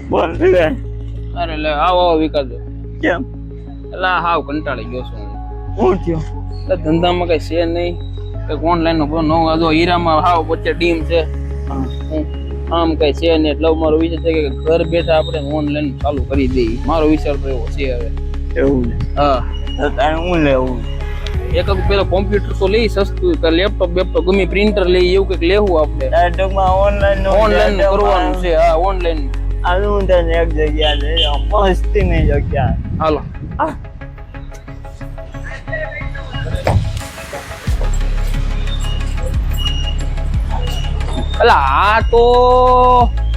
બોલ અરે લે આવો વિકાસ કેમ એટલે હાવ કંટાળી ગયો છું હું થયો એટલે ધંધામાં કઈ છે નહીં કઈક ઓનલાઈન નો જો હીરામાં હાવ વચ્ચે ડીમ છે આમ કઈ છે નહીં એટલે મારો વિચાર છે કે ઘર બેઠા આપણે ઓનલાઈન ચાલુ કરી દઈએ મારો વિચાર તો એવો છે હવે એવું હા તો તારે હું લેવું એક પેલો કોમ્પ્યુટર તો લઈ સસ્તું કે લેપટોપ બેપટોપ ગમે પ્રિન્ટર લઈ એવું કઈક લેવું આપણે ટૂંકમાં ઓનલાઈન કરવાનું છે હા ઓનલાઈન હું તને એક જગ્યા લઈ જાઉં મસ્તી ની જગ્યા હાલો અલા આ તો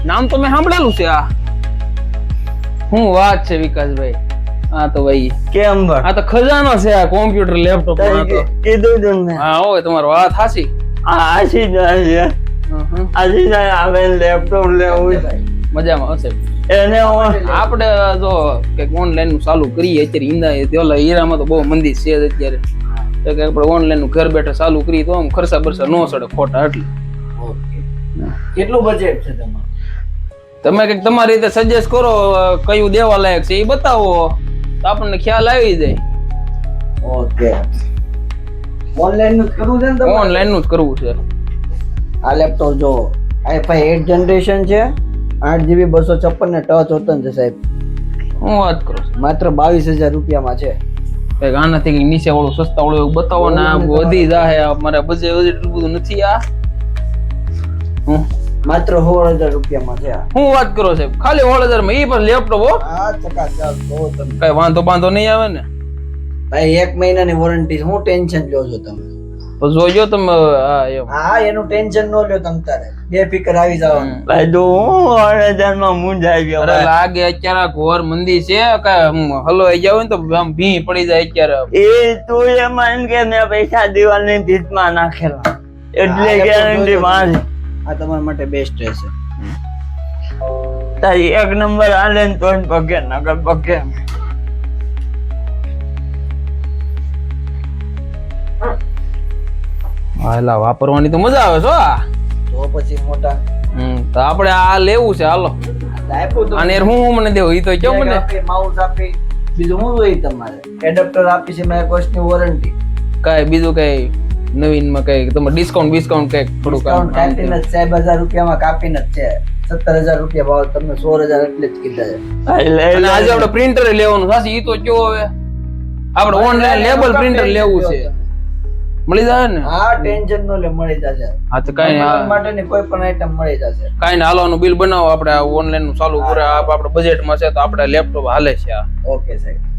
નામ તો મેં સાંભળેલું છે આ શું વાત છે વિકાસભાઈ હા તો ભાઈ કેમ ભર આ તો ખજાનો છે આ કોમ્પ્યુટર લેપટોપ કીધું તું ને હા હોય તમારો વાત હાસી આશી જાય છે આશી જાય આવે લેપટોપ લેવું મજામાં હશે એને આપણે જો કઈક ઓનલાઈન નું ચાલુ કરીએ અત્યારે હીરામાં તો બહુ મંદી છે અત્યારે તો કે આપણે ઓનલાઈન નું ઘર બેઠા ચાલુ કરીએ તો આમ ખર્ચા બરસા નો સડે ખોટા એટલે કેટલું બજેટ છે તમારું તમે કઈક તમારી રીતે સજેસ્ટ કરો કયું દેવા લાયક છે એ બતાવો તો આપણને ખ્યાલ આવી જાય ઓકે ઓનલાઈન નું કરવું છે ને ઓનલાઈન નું જ કરવું છે આ લેપટોપ જો i5 8 જનરેશન છે 8GB 256 ને ટચ હોતન છે સાહેબ હું વાત કરું છું માત્ર 22,000 રૂપિયામાં છે કઈક આનાથી કઈક નીચે વાળું સસ્તા વાળું એવું બતાવો ને આ વધી જાય મારે બજેટ એટલું બધું નથી આ માત્ર 16,000 રૂપિયામાં છે હું વાત કરો સાહેબ ખાલી 16,000 માં એ પણ લેપટોપ હો હા ચકાચક બહુ તમે કઈ વાંધો નહીં આવે ને ભાઈ 1 મહિનાની વોરંટી હું ટેન્શન લ્યો છો તમે તો જોજો તમે હા એમ હા એનું ટેન્શન ન લ્યો તમ તારે બે ફિકર આવી જવાનું ભાઈ તો હું 16,000 માં મૂંઝાઈ ગયો અરે લાગે અત્યારે ઘોર મંદી છે કે હલવાઈ જાવ ને તો આમ ભી પડી જાય અત્યારે એ તું એમાં એમ કે મેં પૈસા દિવાલની ભીતમાં નાખેલા એટલે ગેરંટી મારી આ તમારા માટે બેસ્ટ રહેશે તારી એક નંબર આલે ને તો પગે નગર પગે હાલા વાપરવાની તો મજા આવે છો આ તો પછી મોટા તો આપણે આ લેવું છે હાલો આપ્યું તો અને હું મને દેવું ઈ તો કેમ મને માઉસ આપી બીજું હું જોઈએ તમારે એડપ્ટર આપી છે મેં વર્ષની વોરંટી કઈ બીજું કઈ નવીન માં કઈ તમે ડિસ્કાઉન્ટ કઈ થોડું કાપીને 6,000 રૂપિયામાં કાપીને જ છે 17,000 રૂપિયા ભાવ તમને 16,000 એટલે જ કીધા છે અને આજે આપણે પ્રિન્ટર લેવાનું સાચી ઈ તો કયો હવે આપણે ઓનલાઈન લેબલ પ્રિન્ટર લેવું છે મળી જાય ને હા ટેન્શન નો લે મળી જશે હા તો કઈ નહીં માટેની કોઈ પણ આઈટમ મળી જશે કઈ ને હાલવાનું બિલ બનાવો આપણે ઓનલાઈન નું ચાલુ કરે આપણે બજેટમાં છે તો આપણે લેપટોપ હાલે છે ઓકે સાહેબ